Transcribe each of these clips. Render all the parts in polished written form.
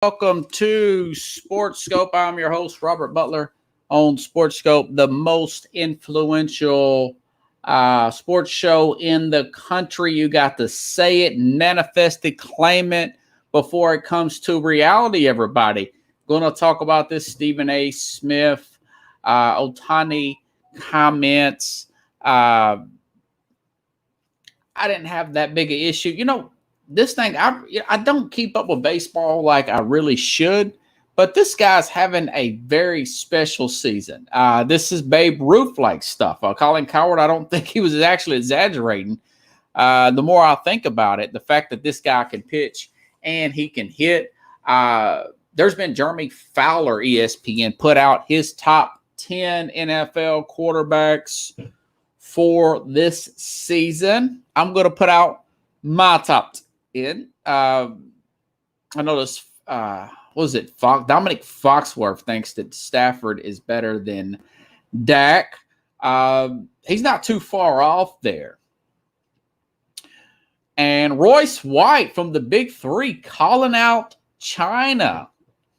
Welcome to Sports Scope. I'm your host, Robert Butler, on Sports Scope, the most influential sports show in the country. You got to say it, manifest it, claim it before it comes to reality, everybody. Going to talk about this Stephen A. Smith, Ohtani comments. I didn't have that big an issue. This thing, I don't keep up with baseball like I really should, but this guy's having a very special season. This is Babe Ruth-like stuff. Colin Cowherd, I don't think he was actually exaggerating. The more I think about it, the fact that this guy can pitch and he can hit. There's been Jeremy Fowler, ESPN, put out his top 10 NFL quarterbacks for this season. I'm going to put out my top 10. I noticed, what was it? Dominic Foxworth thinks that Stafford is better than Dak. He's not too far off there. And Royce White from the Big Three calling out China.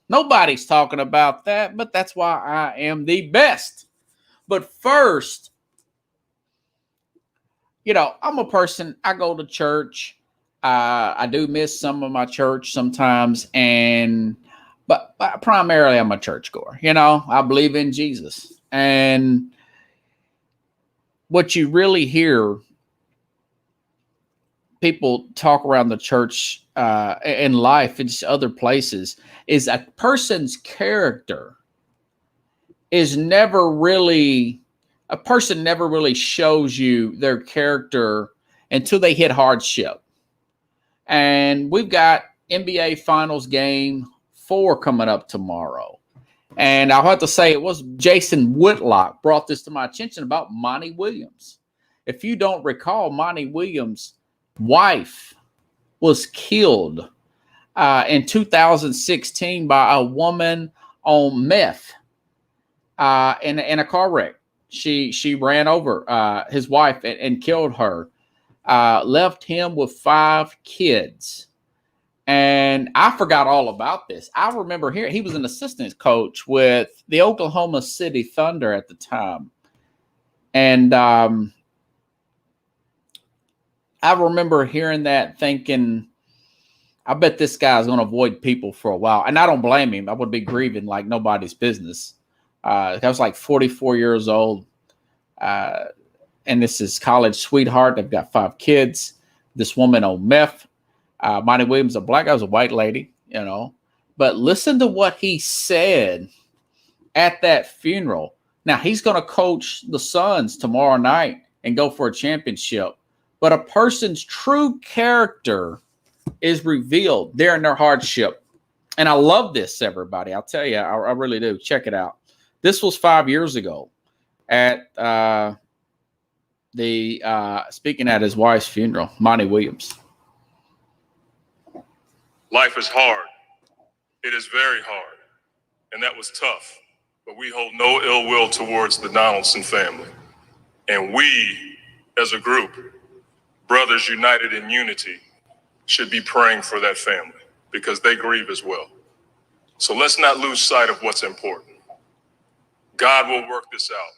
Nobody's talking about that, but that's why I am the best. But first, I'm a person, I go to church. I do miss some of my church sometimes, but primarily I'm a churchgoer. I believe in Jesus. And what you really hear people talk around the church in life and just other places is a person's character is never really, a person never really shows you their character until they hit hardship. And we've got NBA Finals Game 4 coming up tomorrow. And I'll have to say it was Jason Whitlock brought this to my attention about Monty Williams. If you don't recall, Monty Williams' wife was killed in 2016 by a woman on meth in a car wreck. She ran over his wife and killed her. Left him with 5 kids. And I forgot all about this. I remember hearing he was an assistant coach with the Oklahoma City Thunder at the time. And I remember hearing that thinking, I bet this guy's going to avoid people for a while. And I don't blame him. I would be grieving like nobody's business. I was like 44 years old. And this is college sweetheart. They've got 5 kids. This woman on meth. Monty Williams, a black guy, was a white lady, But listen to what he said at that funeral. Now, he's going to coach the Suns tomorrow night and go for a championship. But a person's true character is revealed during their hardship. And I love this, everybody. I'll tell you, I really do. Check it out. This was 5 years ago at speaking at his wife's funeral, Monty Williams. Life is hard. It is very hard. And that was tough. But we hold no ill will towards the Donaldson family. And we, as a group, brothers united in unity, should be praying for that family because they grieve as well. So let's not lose sight of what's important. God will work this out.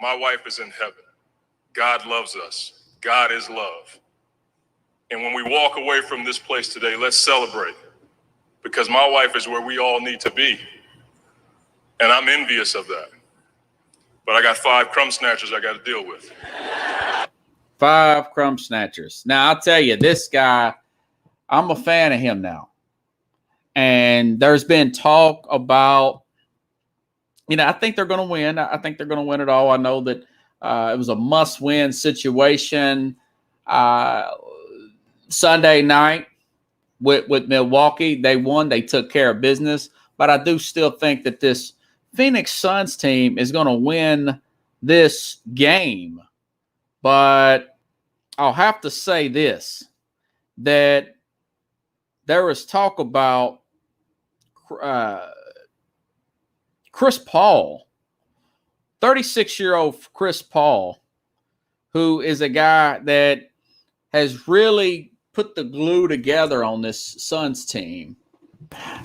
My wife is in heaven. God loves us. God is love. And when we walk away from this place today, let's celebrate because my wife is where we all need to be. And I'm envious of that. But I got 5 crumb snatchers I got to deal with. 5 crumb snatchers. Now, I'll tell you, this guy, I'm a fan of him now. And there's been talk about, I think they're going to win. I think they're going to win it all. I know that it was a must-win situation Sunday night with Milwaukee. They won. They took care of business. But I do still think that this Phoenix Suns team is going to win this game. But I'll have to say this, that there was talk about Chris Paul, 36-year-old Chris Paul, who is a guy that has really put the glue together on this Suns team.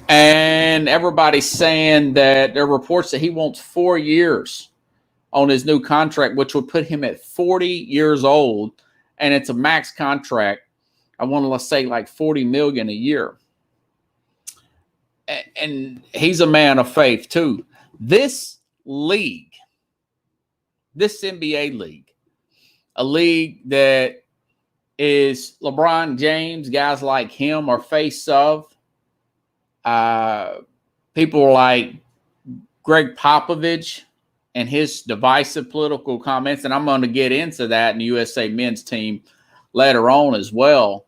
And everybody's saying that there are reports that he wants 4 years on his new contract, which would put him at 40 years old. And it's a max contract. I want to say like $40 million a year. And he's a man of faith too. This league, this NBA league, a league that is LeBron James, guys like him are face of. People like Greg Popovich and his divisive political comments, and I'm going to get into that in the USA men's team later on as well.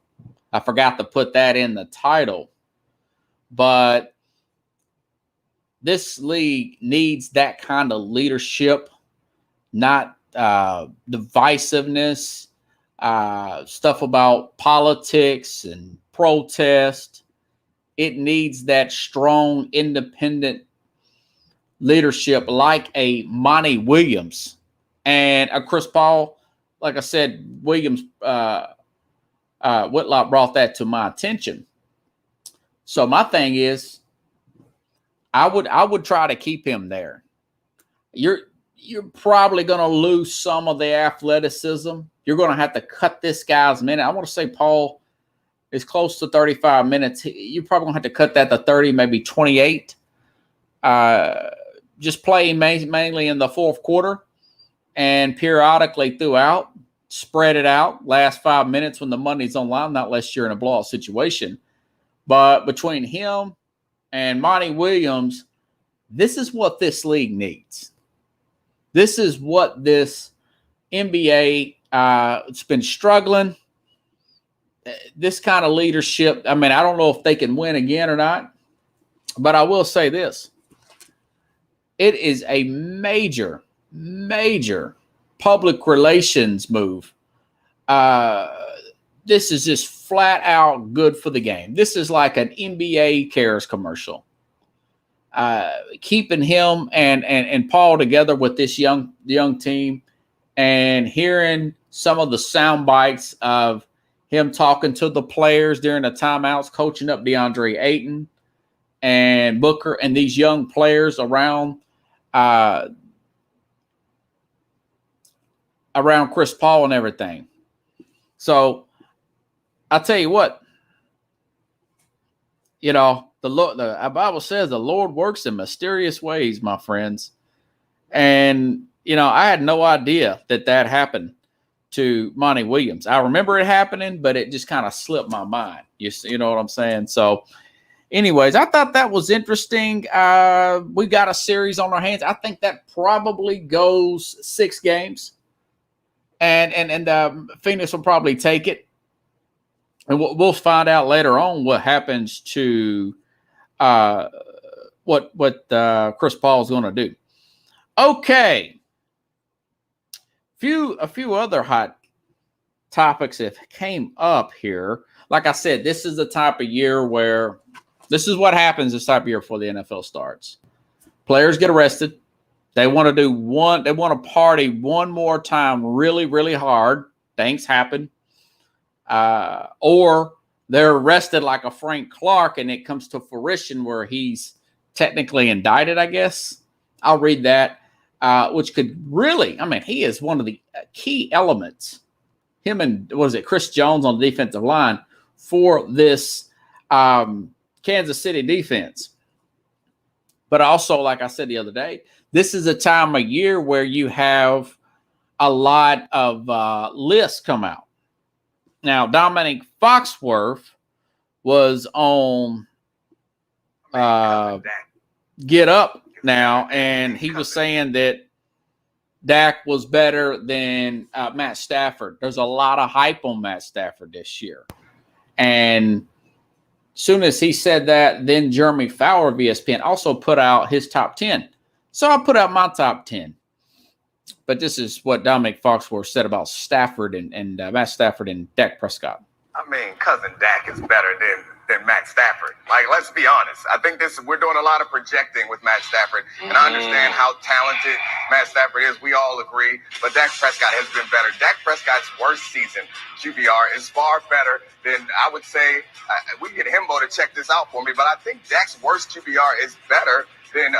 I forgot to put that in the title. But this league needs that kind of leadership, not divisiveness, stuff about politics and protest. It needs that strong, independent leadership like a Monty Williams and a Chris Paul. Like I said, Williams, Whitlock brought that to my attention. So my thing is, I would try to keep him there. You're probably going to lose some of the athleticism. You're going to have to cut this guy's minute. I want to say Paul is close to 35 minutes. You're probably going to have to cut that to 30, maybe 28. Just play mainly in the fourth quarter and periodically throughout. Spread it out. Last 5 minutes when the money's on line, not unless you're in a blowout situation. But between him and Monty Williams, this is what this league needs. This is what this NBA it's been struggling. This kind of leadership, I mean, I don't know if they can win again or not, but I will say this. It is a major, major public relations move. This is just flat out good for the game. This is like an NBA Cares commercial. Keeping him and Paul together with this young team and hearing some of the sound bites of him talking to the players during the timeouts, coaching up DeAndre Ayton and Booker and these young players around Chris Paul and everything. So I'll tell you what, the Bible says the Lord works in mysterious ways, my friends. And, I had no idea that happened to Monty Williams. I remember it happening, but it just kind of slipped my mind. You know what I'm saying? So anyways, I thought that was interesting. We got a series on our hands. I think that probably goes 6 games. And Phoenix will probably take it. And we'll find out later on what happens to what Chris Paul is going to do. Okay. A few other hot topics that came up here. Like I said, this is the type of year where this is what happens this type of year before the NFL starts. Players get arrested. They want to party one more time really, really hard. Things happen. Or they're arrested like a Frank Clark and it comes to fruition where he's technically indicted, I guess. I'll read that. Which could really, he is one of the key elements, him and, Chris Jones on the defensive line for this Kansas City defense. But also, like I said the other day, this is a time of year where you have a lot of lists come out. Now, Dominic Foxworth was on Get Up now, and he was saying that Dak was better than Matt Stafford. There's a lot of hype on Matt Stafford this year. And soon as he said that, then Jeremy Fowler of ESPN also put out his top 10. So I put out my top 10. But this is what Dominic Foxworth said about Stafford and Matt Stafford and Dak Prescott. Cousin Dak is better than Matt Stafford. Like, let's be honest. I think we're doing a lot of projecting with Matt Stafford, and I understand how talented Matt Stafford is. We all agree, but Dak Prescott has been better. Dak Prescott's worst season QBR is far better than, I would say, we can get Himbo to check this out for me, but I think Dak's worst QBR is better than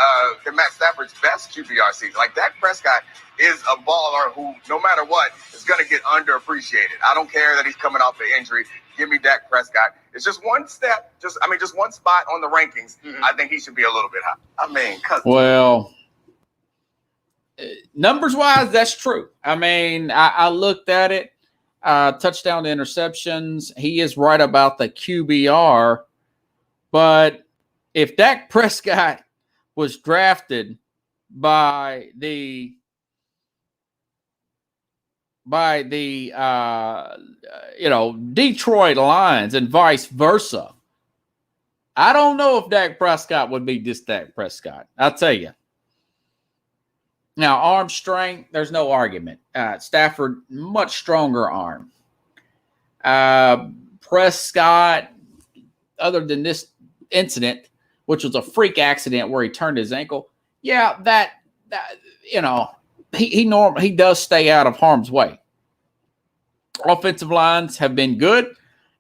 Matt Stafford's best QBR season. Like, Dak Prescott is a baller who, no matter what, is going to get underappreciated. I don't care that he's coming off the injury. Give me Dak Prescott. It's just one step, just one spot on the rankings. I think he should be a little bit high. Well, numbers-wise, that's true. I mean, I looked at it. Touchdown to interceptions. He is right about the QBR. But if Dak Prescott was drafted by the Detroit Lions and vice versa, I don't know if Dak Prescott would be just Dak Prescott. I'll tell you. Now, arm strength, there's no argument. Stafford, much stronger arm. Prescott, other than this incident, which was a freak accident where he turned his ankle, yeah, he does stay out of harm's way. Offensive lines have been good,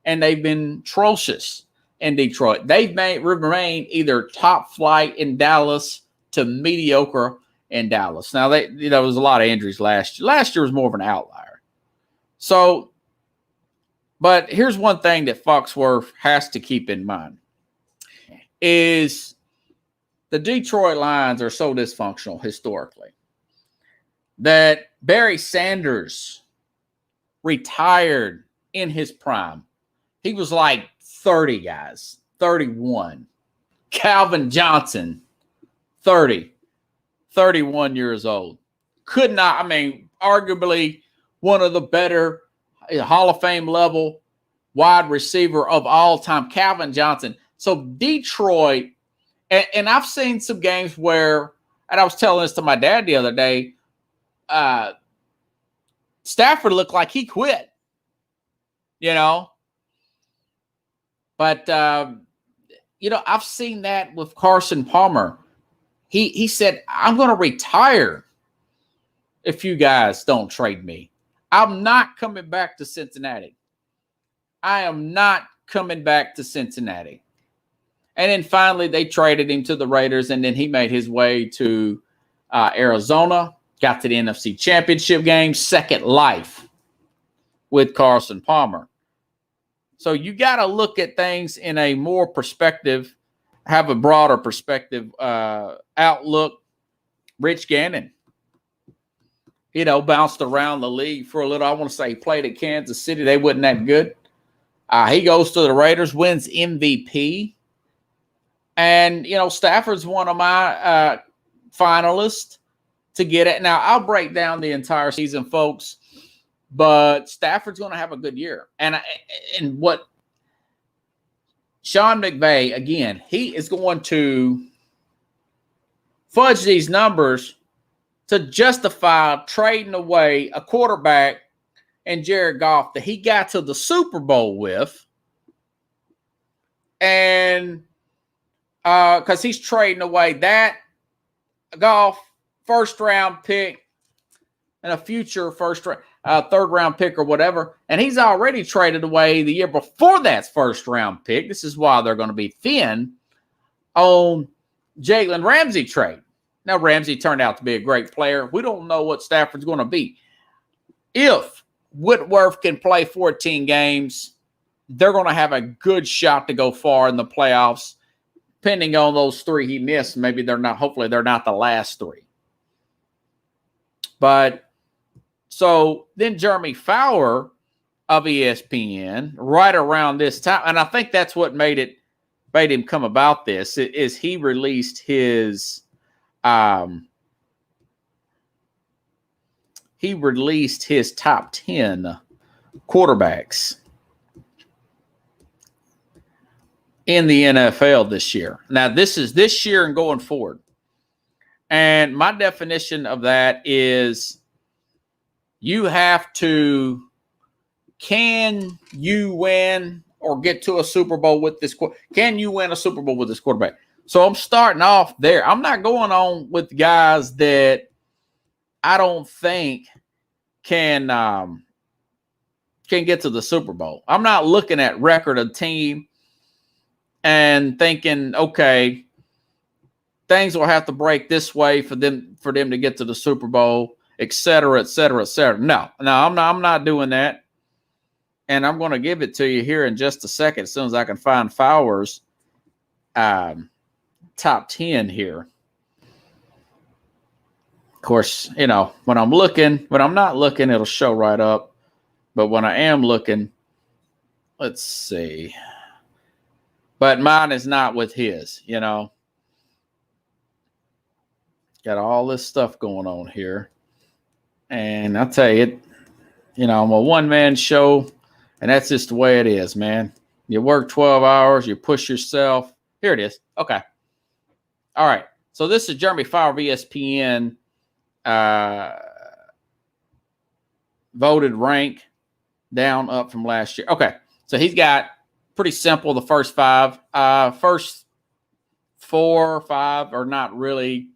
and they've been atrocious in Detroit. They've remained either top flight in Dallas to mediocre in Dallas. Now, there was a lot of injuries last year. Last year was more of an outlier. So, but here's one thing that Foxworth has to keep in mind is the Detroit Lions are so dysfunctional historically that Barry Sanders retired in his prime. He was like 30, guys, 31. Calvin Johnson, 30, 31 years old. Could not, arguably one of the better Hall of Fame level wide receiver of all time, Calvin Johnson. So Detroit, and I've seen some games where, and I was telling this to my dad the other day, Stafford looked like he quit, But, I've seen that with Carson Palmer. He said, I'm going to retire if you guys don't trade me. I'm not coming back to Cincinnati. I am not coming back to Cincinnati. And then finally they traded him to the Raiders, and then he made his way to Arizona, got to the NFC Championship game, second life with Carson Palmer. So you got to look at things in a more perspective, have a broader perspective outlook. Rich Gannon, bounced around the league for a little. I want to say he played at Kansas City. They wasn't that good. He goes to the Raiders, wins MVP. And, Stafford's one of my finalists to get it. Now, I'll break down the entire season, folks, but Stafford's going to have a good year. And what Sean McVay, again, he is going to fudge these numbers to justify trading away a quarterback and Jared Goff that he got to the Super Bowl with. And because he's trading away that Goff first-round pick and a future third-round pick or whatever, and he's already traded away the year before that's first-round pick. This is why they're going to be thin on Jalen Ramsey trade. Now, Ramsey turned out to be a great player. We don't know what Stafford's going to be. If Whitworth can play 14 games, they're going to have a good shot to go far in the playoffs. Depending on those three he missed, maybe they're not, hopefully they're not the last three. But so then Jeremy Fowler of ESPN, right around this time, and I think that's what made him come about this, is he released his top 10 quarterbacks in the NFL this year. Now, this is this year and going forward. And my definition of that is can you win or get to a Super Bowl with this? Can you win a Super Bowl with this quarterback? So I'm starting off there. I'm not going on with guys that I don't think can get to the Super Bowl. I'm not looking at record of team and thinking, okay, things will have to break this way for them to get to the Super Bowl, et cetera, et cetera, et cetera. No, I'm not doing that. And I'm going to give it to you here in just a second as soon as I can find Fowler's top 10 here. Of course, when I'm not looking, it'll show right up. But when I am looking, let's see. But mine is not with his, Got all this stuff going on here. And I'll tell you, I'm a one-man show, and that's just the way it is, man. You work 12 hours, you push yourself. Here it is. Okay. All right. So this is Jeremy Fowler of ESPN voted rank down up from last year. Okay. So he's got pretty simple the first five. First 4 or 5 are not really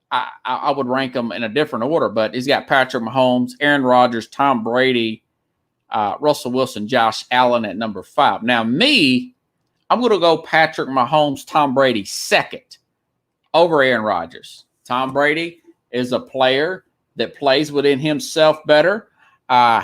I would rank them in a different order, but he's got Patrick Mahomes, Aaron Rodgers, Tom Brady, Russell Wilson, Josh Allen at number 5. Now, I'm going to go Patrick Mahomes, Tom Brady second over Aaron Rodgers. Tom Brady is a player that plays within himself better.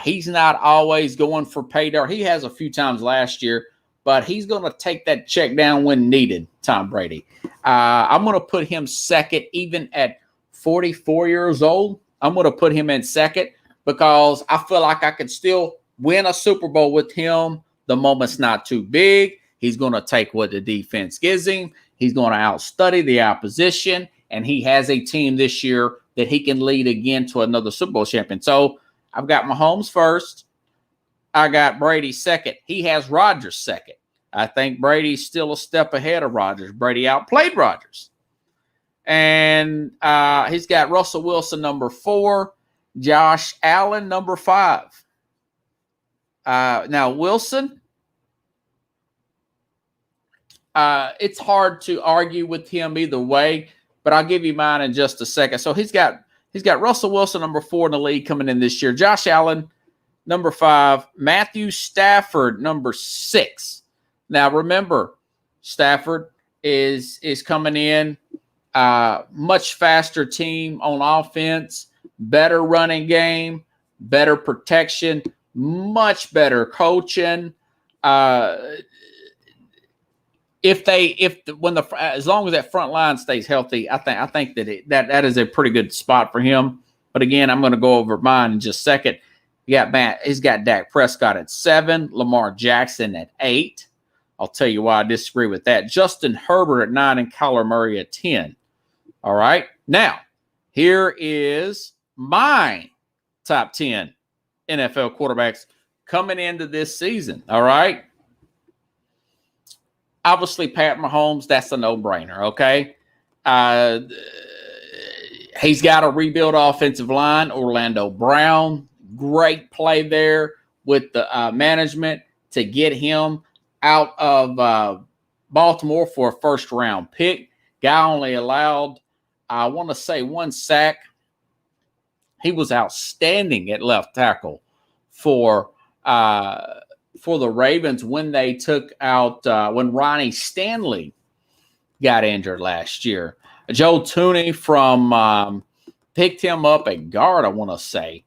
He's not always going for pay dirt. He has a few times last year, but he's going to take that check down when needed, Tom Brady. I'm going to put him second, even at 44 years old. I'm going to put him in second because I feel like I could still win a Super Bowl with him. The moment's not too big. He's going to take what the defense gives him. He's going to outstudy the opposition, and he has a team this year that he can lead again to another Super Bowl champion. So I've got Mahomes first. I got Brady second. He has Rodgers second. I think Brady's still a step ahead of Rodgers. Brady outplayed Rodgers. And he's got Russell Wilson number 4, Josh Allen number 5. Now, Wilson, it's hard to argue with him either way, but I'll give you mine in just a second. So he's got Russell Wilson number 4 in the league coming in this year. Josh Allen number 5. Matthew Stafford number 6. Now, remember, Stafford is coming in, much faster team on offense, better running game, better protection, much better coaching. As long as that front line stays healthy, I think that is a pretty good spot for him. But again, I'm going to go over mine in just a second. He's got Dak Prescott at 7, Lamar Jackson at 8. I'll tell you why I disagree with that. Justin Herbert at 9 and Kyler Murray at 10. All right. Now, here is my top 10 NFL quarterbacks coming into this season. All right. Obviously, Pat Mahomes, that's a no-brainer, okay? He's got a rebuild offensive line. Orlando Brown, great play there with the management to get him out of Baltimore for a first-round pick. Guy only allowed, I want to say, 1 sack. He was outstanding at left tackle for the Ravens when they took out when Ronnie Stanley got injured last year. Joe Tooney picked him up at guard, I want to say,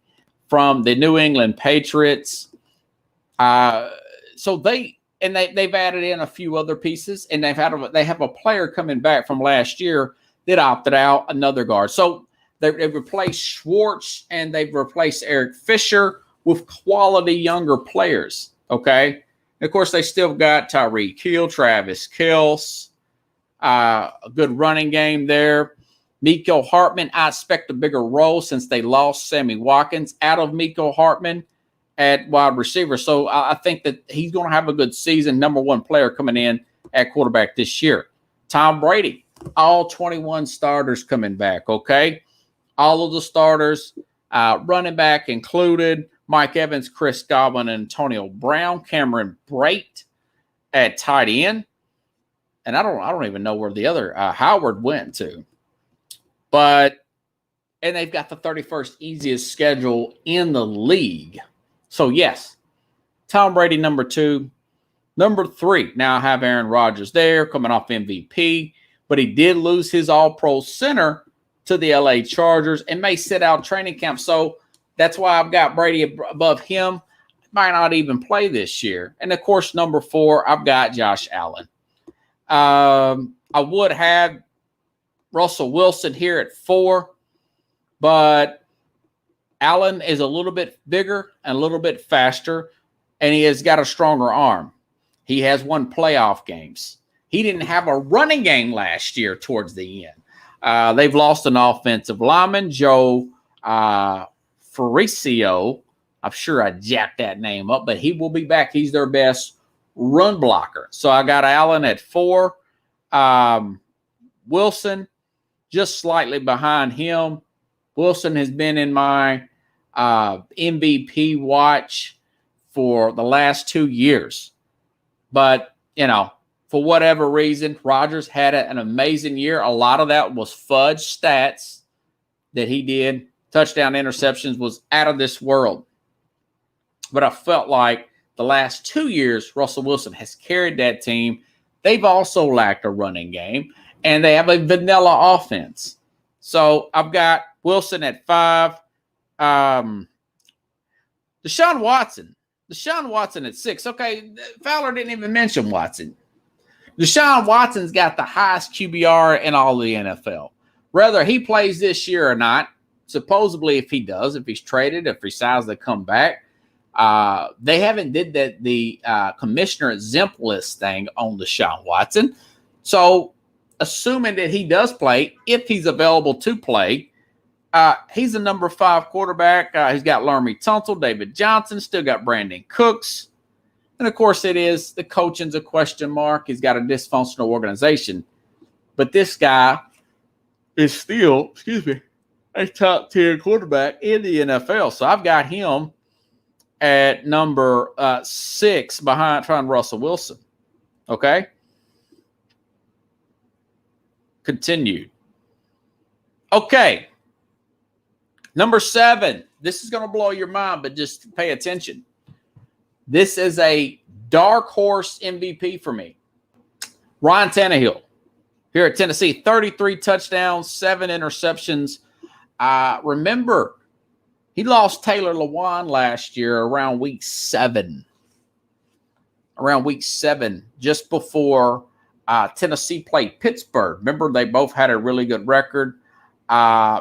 from the New England Patriots. So they've added in a few other pieces, and they have a player coming back from last year that opted out, another guard. So they've replaced Schwartz and they've replaced Eric Fisher with quality younger players. Okay. And of course, they still got Tyreek Hill, Travis Kelce, a good running game there. Mecole Hardman, I expect a bigger role since they lost Sammy Watkins out of Mecole Hardman at wide receiver. So I think that he's going to have a good season, number 1 player coming in at quarterback this year. Tom Brady, all 21 starters coming back, okay? All of the starters, running back included, Mike Evans, Chris Godwin, Antonio Brown, Cameron Brate, at tight end. And I don't even know where the other Howard went to. And they've got the 31st easiest schedule in the league. So, yes, Tom Brady, number 2. Number 3, now I have Aaron Rodgers there, coming off MVP. But he did lose his all-pro center to the LA Chargers and may sit out training camp. So, that's why I've got Brady above him. Might not even play this year. And, of course, number 4, I've got Josh Allen. I would have Russell Wilson here at 4, but Allen is a little bit bigger and a little bit faster, and he has got a stronger arm. He has won playoff games. He didn't have a running game last year towards the end. They've lost an offensive lineman, Joe Faricio. I'm sure I jacked that name up, but he will be back. He's their best run blocker. So I got Allen at 4. Wilson, just slightly behind him. Wilson has been in my MVP watch for the last 2 years. But, for whatever reason, Rodgers had an amazing year. A lot of that was fudge stats that he did. Touchdown interceptions was out of this world. But I felt like the last 2 years, Russell Wilson has carried that team. They've also lacked a running game, and they have a vanilla offense. So I've got Wilson at 5. Deshaun Watson. Deshaun Watson at 6. Okay, Fowler didn't even mention Watson. Deshaun Watson's got the highest QBR in all the NFL. Whether he plays this year or not, supposedly if he does, if he's traded, if he decides to come back, they haven't did the commissioner exempt list thing on Deshaun Watson. So assuming that he does play, if he's available to play, he's a number 5 quarterback. He's got Laramie Tunsil, David Johnson, still got Brandon Cooks. And, of course, the coaching's a question mark. He's got a dysfunctional organization. But this guy is still, a top 10 quarterback in the NFL. So I've got him at number 6 behind Russell Wilson. Okay? Continued. Okay. Number 7. This is going to blow your mind, but just pay attention. This is a dark horse MVP for me. Ryan Tannehill here at Tennessee. 33 touchdowns, 7 interceptions. Remember, he lost Taylor Lewan last year around week 7. Just before Tennessee played Pittsburgh. Remember, they both had a really good record.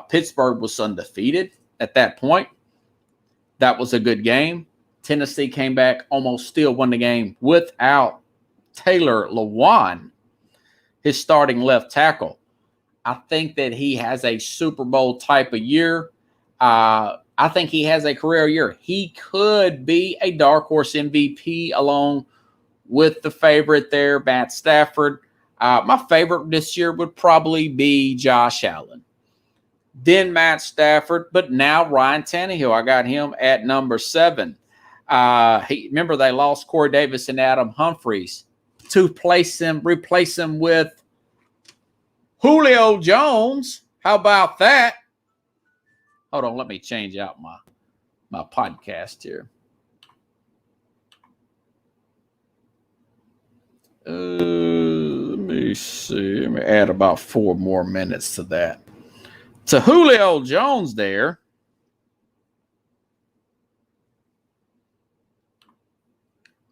Pittsburgh was undefeated at that point. That was a good game. Tennessee came back, almost still won the game without Taylor Lewan, his starting left tackle. I think that he has a Super Bowl type of year. I think he has a career year. He could be a dark horse MVP along with the favorite there, Matt Stafford. My favorite this year would probably be Josh Allen. Then Matt Stafford, but now Ryan Tannehill. I got him at number 7. Remember, they lost Corey Davis and Adam Humphries to replace him with Julio Jones. How about that? Hold on, let me change out my podcast here. Let me see. Let me add about 4 more minutes to that. To Julio Jones there.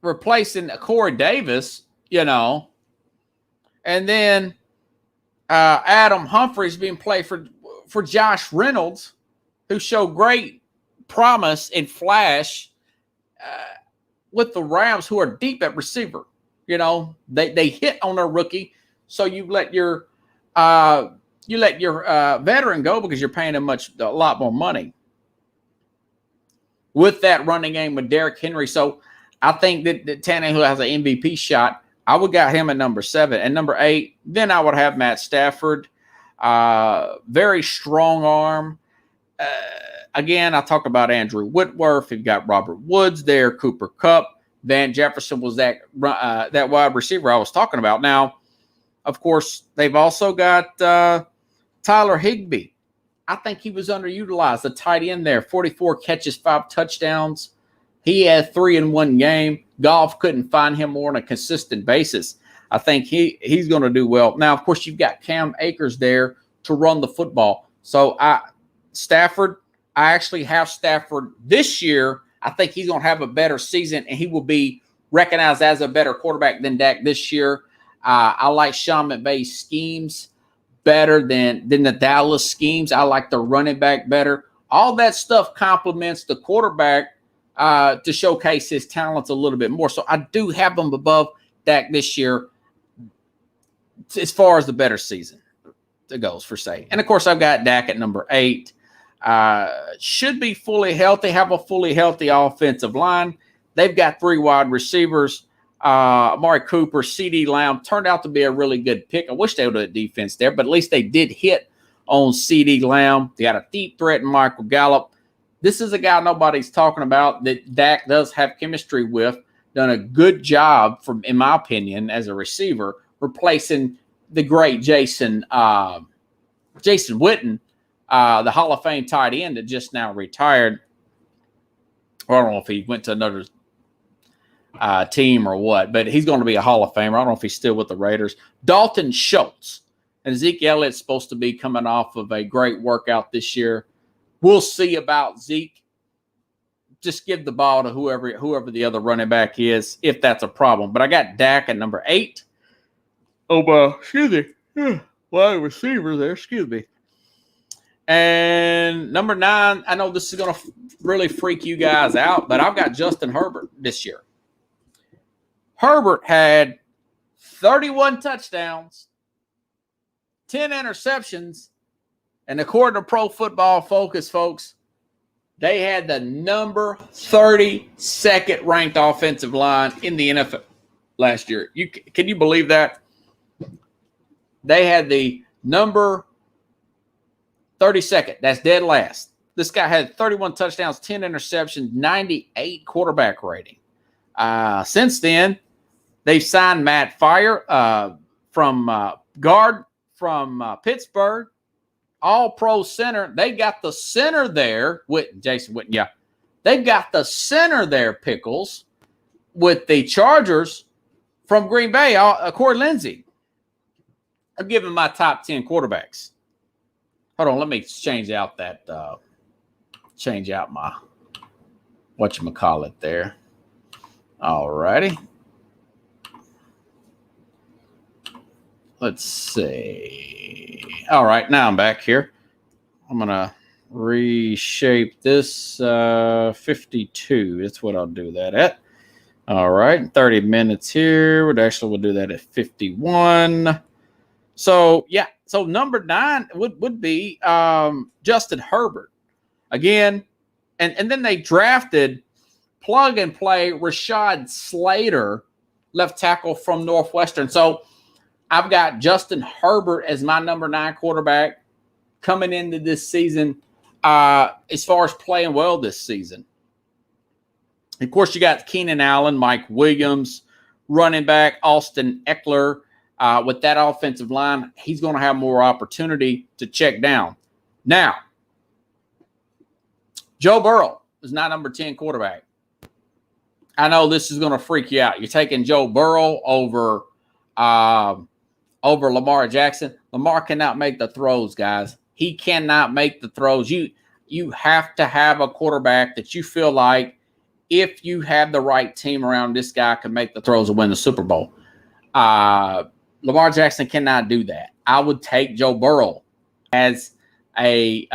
Replacing Corey Davis, and then Adam Humphries being played for Josh Reynolds, who showed great promise and flash with the Rams, who are deep at receiver. They hit on their rookie, so you let your veteran go because you're paying him a lot more money. With that running game with Derrick Henry, so I think that Tannehill has an MVP shot. I would got him at number 7. And number 8, then I would have Matt Stafford. Very strong arm. Again, I talked about Andrew Whitworth. You've got Robert Woods there, Cooper Kupp. Van Jefferson was that wide receiver I was talking about. Now, of course, they've also got Tyler Higbee. I think he was underutilized. The tight end there, 44 catches, 5 touchdowns. He had 3 in one game. Goff couldn't find him more on a consistent basis. I think he's going to do well. Now, of course, you've got Cam Akers there to run the football. So Stafford, I actually have Stafford this year. I think he's going to have a better season, and he will be recognized as a better quarterback than Dak this year. I like Sean McVay's schemes better than the Dallas schemes. I like the running back better. All that stuff complements the quarterback to showcase his talents a little bit more. So I do have him above Dak this year as far as the better season goes, for say. And, of course, I've got Dak at number 8. Should be fully healthy, have a fully healthy offensive line. They've got 3 wide receivers. Amari Cooper, CeeDee Lamb turned out to be a really good pick. I wish they would have defense there, but at least they did hit on CeeDee Lamb. They got a deep threat in Michael Gallup. This is a guy nobody's talking about that Dak does have chemistry with. Done a good job, in my opinion, as a receiver, replacing the great Jason Witten, the Hall of Fame tight end that just now retired. Or I don't know if he went to another team or what, but he's going to be a Hall of Famer. I don't know if he's still with the Raiders. Dalton Schultz. And Zeke Elliott's supposed to be coming off of a great workout this year. We'll see about Zeke. Just give the ball to whoever the other running back is, if that's a problem. But I got Dak at number 8. Excuse me. Wide receiver there, excuse me. And number 9, I know this is going to really freak you guys out, but I've got Justin Herbert this year. Herbert had 31 touchdowns, 10 interceptions, and according to Pro Football Focus, folks, they had the number 32nd ranked offensive line in the NFL last year. Can you believe that? They had the number 32nd. That's dead last. This guy had 31 touchdowns, 10 interceptions, 98 quarterback rating. Since then, they've signed Matt Fire from guard from Pittsburgh, all-pro center. They got the center there with Jason Witten. Yeah, they've got the center there, Pickles, with the Chargers from Green Bay, Corey Lindsey. I'm giving my top 10 quarterbacks. Hold on, let me change out my whatchamacallit there. All righty. Let's see. All right, now I'm back here. I'm going to reshape this 52. That's what I'll do that at. All right, 30 minutes here. We'll do that at 51. So, yeah. So, number 9 would be Justin Herbert. Again, and then they drafted plug and play Rashad Slater, left tackle from Northwestern. So, I've got Justin Herbert as my number 9 quarterback coming into this season as far as playing well this season. Of course, you got Keenan Allen, Mike Williams, running back Austin Eckler. With that offensive line, he's going to have more opportunity to check down. Now, Joe Burrow is not number 10 quarterback. I know this is going to freak you out. You're taking Joe Burrow over Lamar Jackson. Lamar cannot make the throws, guys. He cannot make the throws. You have to have a quarterback that you feel like, if you have the right team around, this guy can make the throws and win the Super Bowl. Lamar Jackson cannot do that. I would take Joe Burrow as a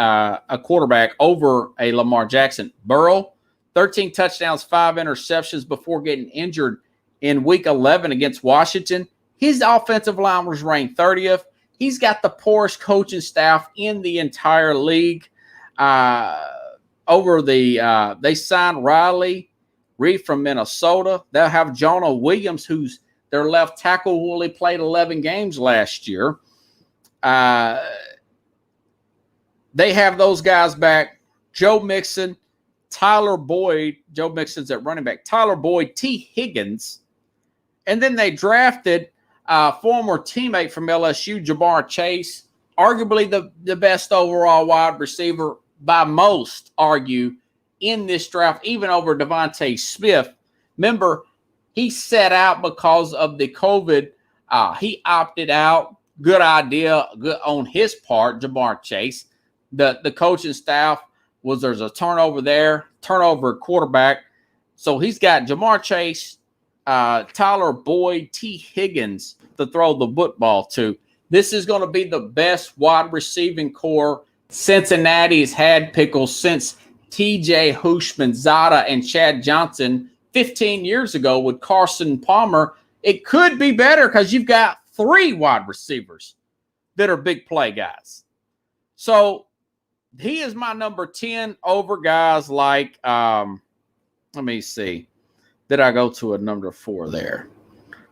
quarterback over a Lamar Jackson. Burrow, 13 touchdowns, 5 interceptions before getting injured in Week 11 against Washington. His offensive line was ranked 30th. He's got the poorest coaching staff in the entire league. They signed Riley Reed from Minnesota. They'll have Jonah Williams, who's their left tackle, who only played 11 games last year. They have those guys back. Joe Mixon, Tyler Boyd, Joe Mixon's at running back, Tyler Boyd, T. Higgins, and then they drafted former teammate from LSU, Ja'Marr Chase, arguably the best overall wide receiver by most, argue, in this draft, even over Devontae Smith. Remember, he set out because of the COVID. He opted out. Good idea, good on his part, Ja'Marr Chase. The coaching staff was there's a turnover there, turnover at quarterback. So he's got Ja'Marr Chase, Tyler Boyd, T. Higgins to throw the football to. This is going to be the best wide receiving core Cincinnati has had, Pickles, since T.J. Houshmandzadeh and Chad Johnson 15 years ago with Carson Palmer. It could be better because you've got 3 wide receivers that are big play guys. So he is my number 10 over guys like, let me see. Did I go to a number 4 there?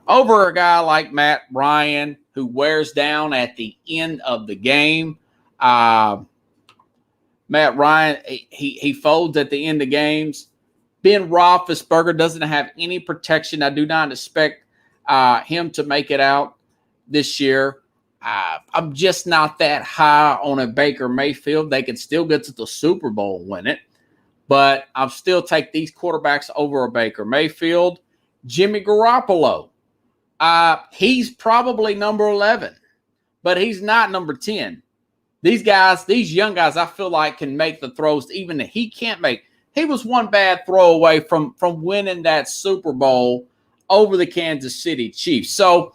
Over a guy like Matt Ryan, who wears down at the end of the game. Matt Ryan, he folds at the end of games. Ben Roethlisberger doesn't have any protection. I do not expect him to make it out this year. I'm just not that high on a Baker Mayfield. They can still get to the Super Bowl and win it. But I'll still take these quarterbacks over a Baker Mayfield. Jimmy Garoppolo. He's probably number 11, but he's not number 10. These guys, these young guys, I feel like can make the throws even that he can't make. He was one bad throw away from winning that Super Bowl over the Kansas City Chiefs. So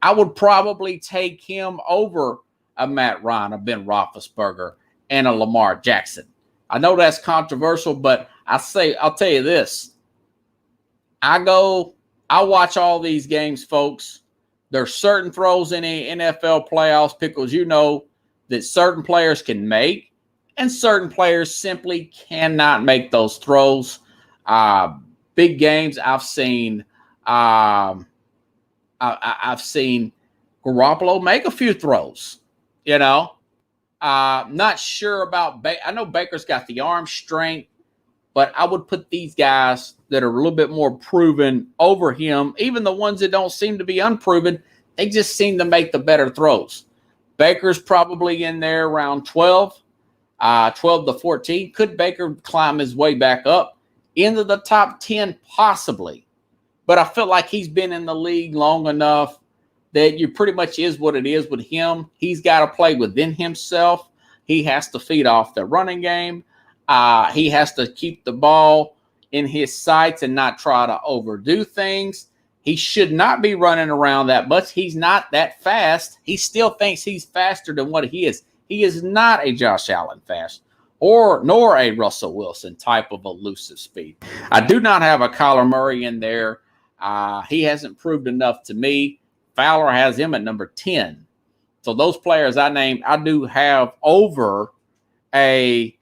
I would probably take him over a Matt Ryan, a Ben Roethlisberger, and a Lamar Jackson. I know that's controversial, but I'll tell you this. I watch all these games, folks. There's certain throws in the NFL playoffs, Pickles, you know, that certain players can make, and certain players simply cannot make those throws. Big games, I've seen Garoppolo make a few throws, you know. Not sure about Baker. I know Baker's got the arm strength, but I would put these guys that are a little bit more proven over him. Even the ones that don't seem to be unproven, they just seem to make the better throws. Baker's probably in there around 12 to 14. Could Baker climb his way back up into the top 10? Possibly. But I feel like he's been in the league long enough that you pretty much is what it is with him. He's got to play within himself. He has to feed off the running game. He has to keep the ball in his sights and not try to overdo things. He should not be running around that much. He's not that fast. He still thinks he's faster than what he is. He is not a Josh Allen fast nor a Russell Wilson type of elusive speed. I do not have a Kyler Murray in there. He hasn't proved enough to me. Fowler has him at number 10. So those players I named, I do have over a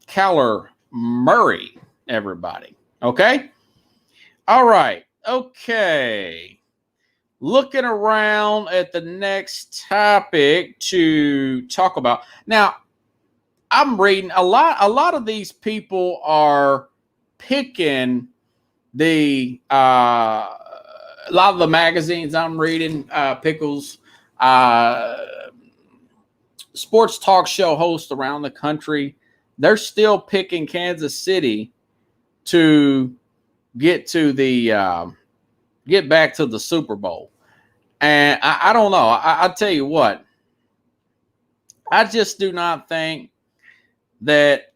Kyler Murray, everybody. Okay? All right. Okay. Looking around at the next topic to talk about. Now, I'm reading a lot of these people are picking a lot of the magazines I'm reading, Pickles, sports talk show hosts around the country. They're still picking Kansas City to get back to the Super Bowl. And I don't know. I'll tell you what. I just do not think that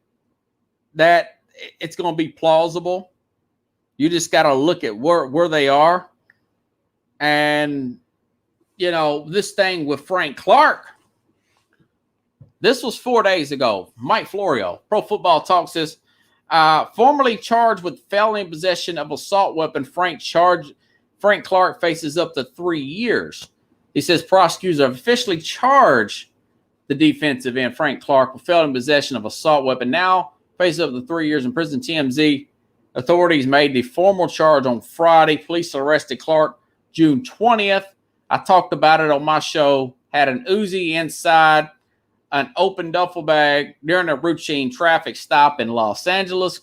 it's going to be plausible. You just got to look at where they are. And, you know, this thing with Frank Clark, this was 4 days ago. Mike Florio, Pro Football Talk, says, formerly charged with felony possession of assault weapon, Frank Clark faces up to 3 years. He says prosecutors have officially charged the defensive end, Frank Clark, with felony possession of assault weapon. Now faces up to 3 years in prison. TMZ authorities made the formal charge on Friday. Police arrested Clark June 20th. I talked about it on my show, had an Uzi inside an open duffel bag during a routine traffic stop in Los Angeles.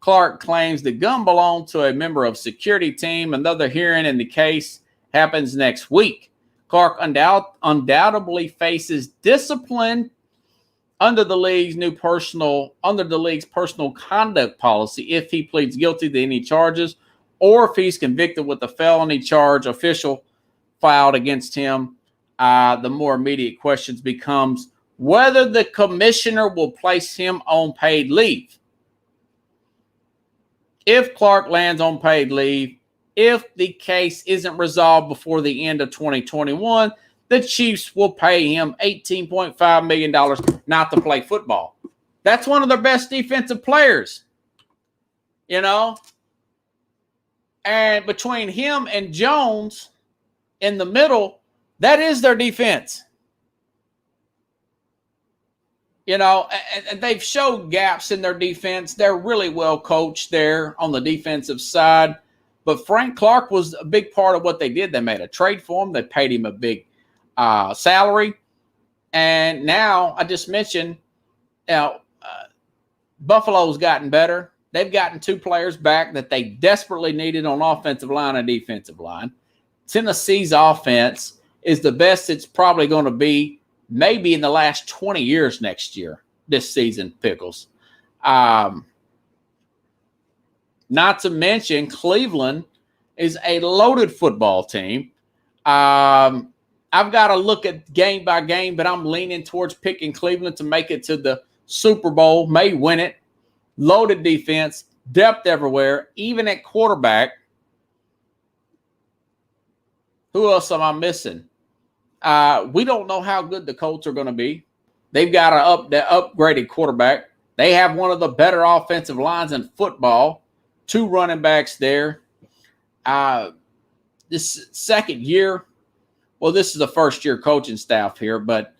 Clark claims the gun belonged to a member of security team. Another hearing in the case happens next week. Clark undoubtedly faces discipline under the league's personal conduct policy if he pleads guilty to any charges, or if he's convicted with a felony charge official filed against him. The more immediate questions becomes whether the commissioner will place him on paid leave. If Clark lands on paid leave, if the case isn't resolved before the end of 2021, the Chiefs will pay him $18.5 million not to play football. That's one of their best defensive players, you know. And between him and Jones in the middle, that is their defense. You know, and they've showed gaps in their defense. They're really well coached there on the defensive side. But Frank Clark was a big part of what they did. They made a trade for him. They paid him a big salary. And now, I just mentioned, Buffalo's gotten better. They've gotten two players back that they desperately needed on offensive line and defensive line. Tennessee's offense is the best it's probably going to be maybe in the last 20 years next year, this season, Pickles. Not to mention Cleveland is a loaded football team. I've got to look at game by game, but I'm leaning towards picking Cleveland to make it to the Super Bowl, may win it. Loaded defense, depth everywhere, even at quarterback. Who else am I missing? We don't know how good the Colts are going to be. They've got an upgraded quarterback. They have one of the better offensive lines in football. Two running backs there. This second year, well, this is the first-year coaching staff here, but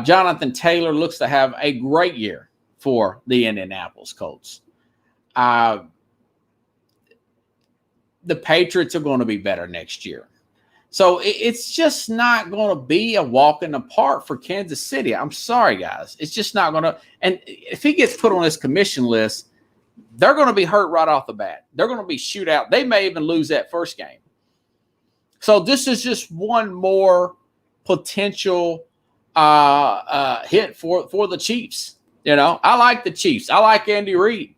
Jonathan Taylor looks to have a great year for the Indianapolis Colts. The Patriots are going to be better next year. So it's just not going to be a walk in the park for Kansas City. I'm sorry, guys. It's just not going to. And if he gets put on this commission list, they're going to be hurt right off the bat. They're going to be shoot out. They may even lose that first game. So this is just one more potential hit for the Chiefs. You know, I like the Chiefs. I like Andy Reid.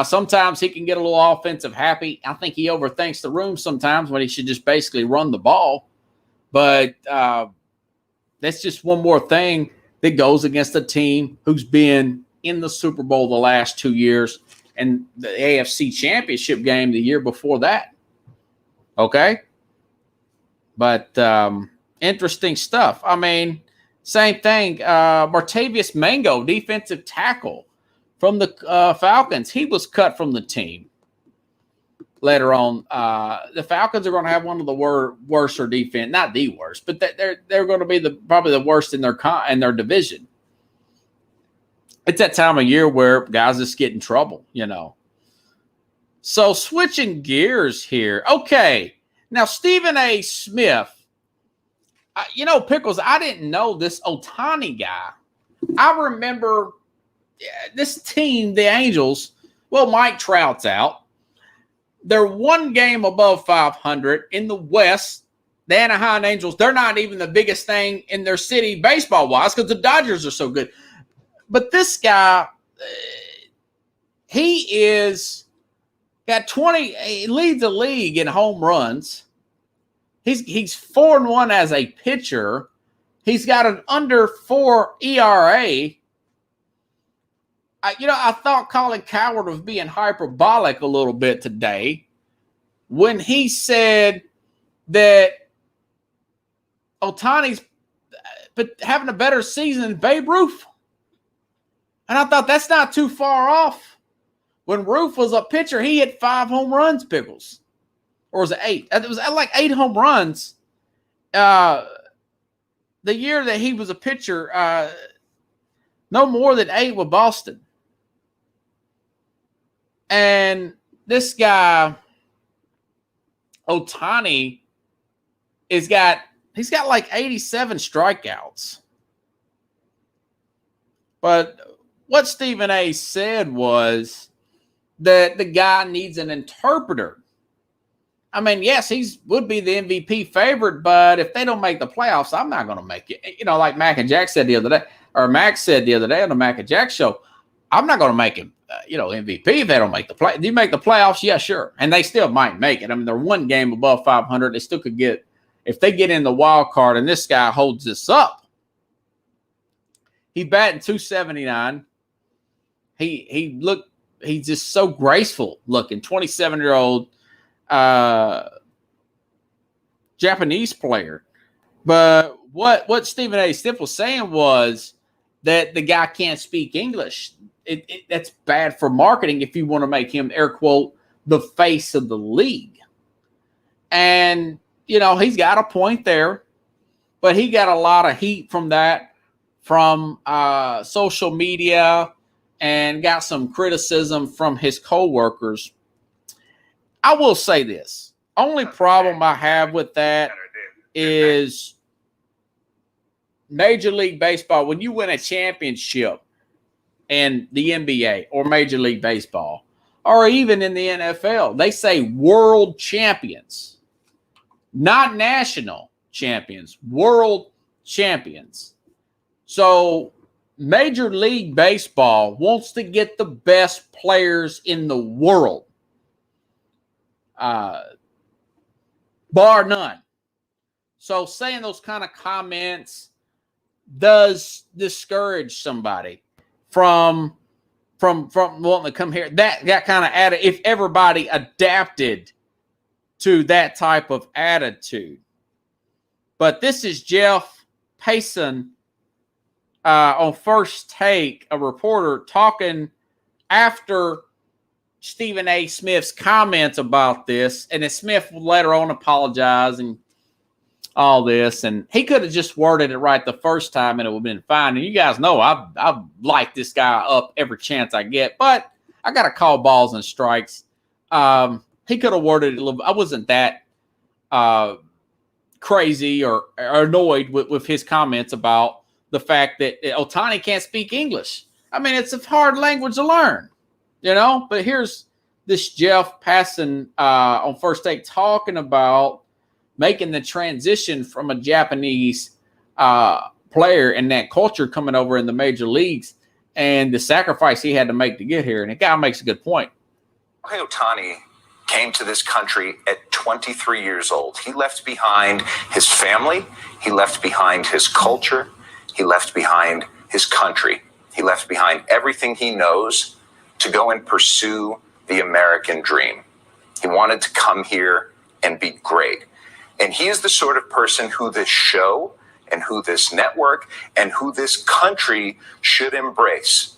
Sometimes he can get a little offensive happy. I think he overthinks the room sometimes when he should just basically run the ball. But that's just one more thing that goes against a team who's been in the Super Bowl the last 2 years and the AFC Championship game the year before that. Okay? But interesting stuff. I mean, same thing. Martavius Mango, defensive tackle from the Falcons. He was cut from the team later on. The Falcons are going to have one of the worst defense, not the worst, but they're going to be probably the worst in their division. It's that time of year where guys just get in trouble, you know. So switching gears here. Okay, now Stephen A. Smith. Pickles, I didn't know this Ohtani guy. I remember this team, the Angels, well, Mike Trout's out. They're one game above 500 in the West. The Anaheim Angels, they're not even the biggest thing in their city baseball-wise because the Dodgers are so good. But this guy, he leads the league in home runs. He's 4-1 as a pitcher. He's got an under 4 ERA. I thought Colin Cowherd was being hyperbolic a little bit today when he said that Ohtani's having a better season than Babe Ruth. And I thought that's not too far off. When Ruth was a pitcher, he hit 5 home runs, Pickles. Or was it 8? It was like 8 home runs. The year that he was a pitcher, no more than 8 with Boston. And this guy, Ohtani, has got He's got like 87 strikeouts. But what Stephen A. said was that the guy needs an interpreter. I mean, yes, he would be the MVP favorite, but if they don't make the playoffs, I'm not going to make it. You know, like Mac and Jack said the other day, or Max said the other day on the Mac and Jack show, I'm not going to make him, MVP if they don't make the play. Do you make the playoffs? Yeah, sure. And they still might make it. I mean, they're one game above 500. They still could get, if they get in the wild card and this guy holds this up, he batting 279. He's just so graceful looking, 27-year-old Japanese player. But what Stephen A. Smith was saying was that the guy can't speak English. That's bad for marketing if you want to make him, air quote, the face of the league. And, he's got a point there, but he got a lot of heat from that, from social media, and got some criticism from his coworkers. I will say this. Only problem I have with that is Major League Baseball, when you win a championship in the NBA or Major League Baseball, or even in the NFL, they say world champions, not national champions, world champions. So Major League Baseball wants to get the best players in the world, bar none. So saying those kind of comments does discourage somebody from wanting to come here. That kind of attitude, if everybody adapted to that type of attitude. But this is Jeff Payson on First Take, a reporter talking after Stephen A. Smith's comments about this, and then Smith will later on apologize and all this, and he could have just worded it right the first time and it would have been fine. And you guys know I've liked this guy up every chance I get, but I got to call balls and strikes. He could have worded it a little. I wasn't that crazy or annoyed with his comments about the fact that Ohtani can't speak English. I mean, it's a hard language to learn, But here's this Jeff Payson on First Take talking about making the transition from a Japanese player and that culture coming over in the major leagues and the sacrifice he had to make to get here. And the guy makes a good point. Shohei Ohtani came to this country at 23 years old. He left behind his family. He left behind his culture. He left behind his country. He left behind everything he knows to go and pursue the American dream. He wanted to come here and be great. And he is the sort of person who this show and who this network and who this country should embrace.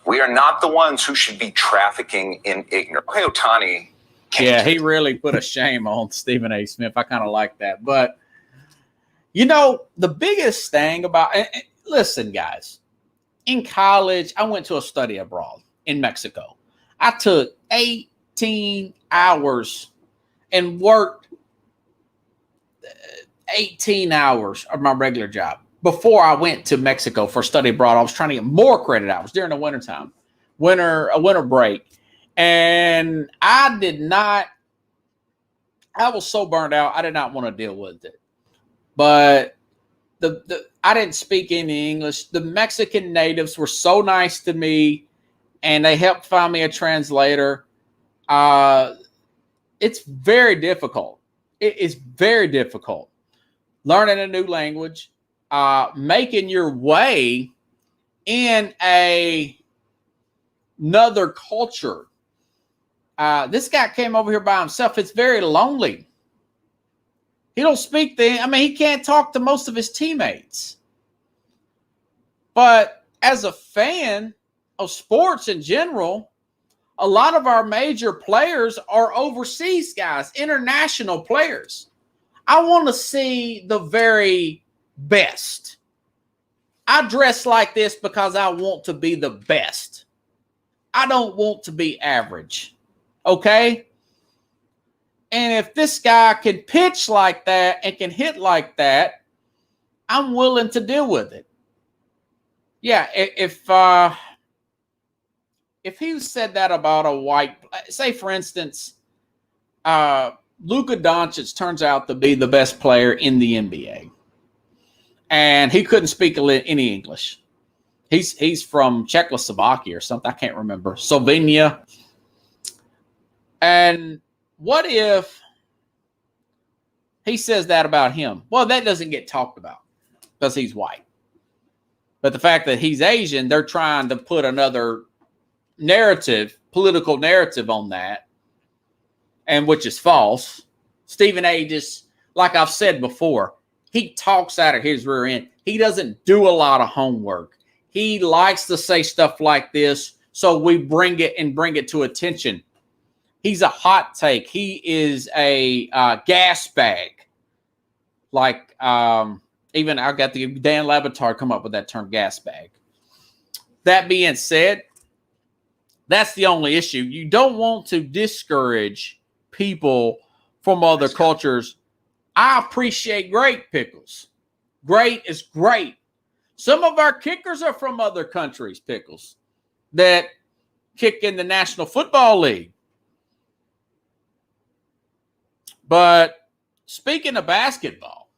We are not the ones who should be trafficking in ignorance. Shohei Ohtani. Yeah, he really put a shame on Stephen A. Smith. I kind of like that. But, the biggest thing about – listen, guys. In college, I went to a study abroad in Mexico. I took 18 hours and worked 18 hours of my regular job before I went to Mexico for study abroad. I was trying to get more credit hours during the wintertime, a winter break. And I was so burned out. I did not want to deal with it. But I didn't speak any English. The Mexican natives were so nice to me, and they helped find me a translator. It's very difficult. It is very difficult. Learning a new language, making your way in another culture. This guy came over here by himself. It's very lonely. He don't speak he can't talk to most of his teammates. But as a fan of sports in general, a lot of our major players are overseas guys, international players. I want to see the very best. I dress like this because I want to be the best. I don't want to be average. Okay? And if this guy can pitch like that and can hit like that, I'm willing to deal with it. Yeah, if he said that about a white, say for instance, Luka Doncic turns out to be the best player in the NBA, and he couldn't speak any English. He's from Czechoslovakia or something. I can't remember. Slovenia. And what if he says that about him? Well, that doesn't get talked about because he's white. But the fact that he's Asian, they're trying to put another narrative, political narrative on that, and which is false. Stephen A. just, like I've said before, he talks out of his rear end. He doesn't do a lot of homework. He likes to say stuff like this, so we bring it to attention. He's a hot take. He is a gas bag. Like, even I got the Dan Labatard come up with that term, gas bag. That being said, that's the only issue. You don't want to discourage people from other cultures. I appreciate great Pickles. Great is great. Some of our kickers are from other countries, Pickles, that kick in the National Football League. But speaking of basketball,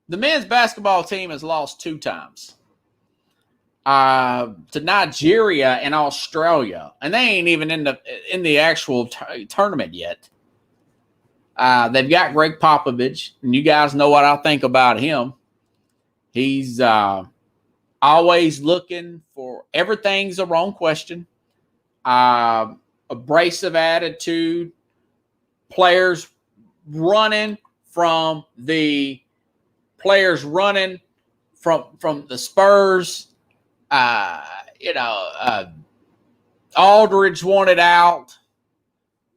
the men's basketball team has lost 2 times to Nigeria and Australia, and they ain't even in the actual tournament yet. They've got Greg Popovich, and you guys know what I think about him. He's always looking for everything's a wrong question, abrasive attitude, players running from the Spurs. Aldridge wanted out.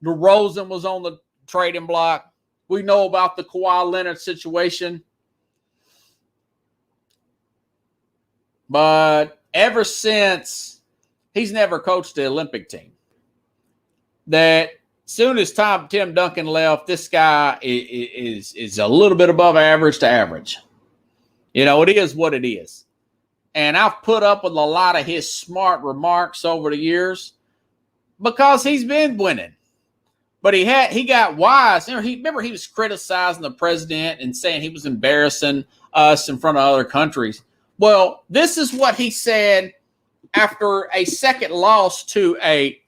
DeRozan was on the trading block. We know about the Kawhi Leonard situation. But ever since, he's never coached the Olympic team. That soon as Tim Duncan left, this guy is a little bit above average to average. You know, it is what it is. And I've put up with a lot of his smart remarks over the years because he's been winning. But he got wise. Remember he was criticizing the president and saying he was embarrassing us in front of other countries. Well, this is what he said after a second loss to a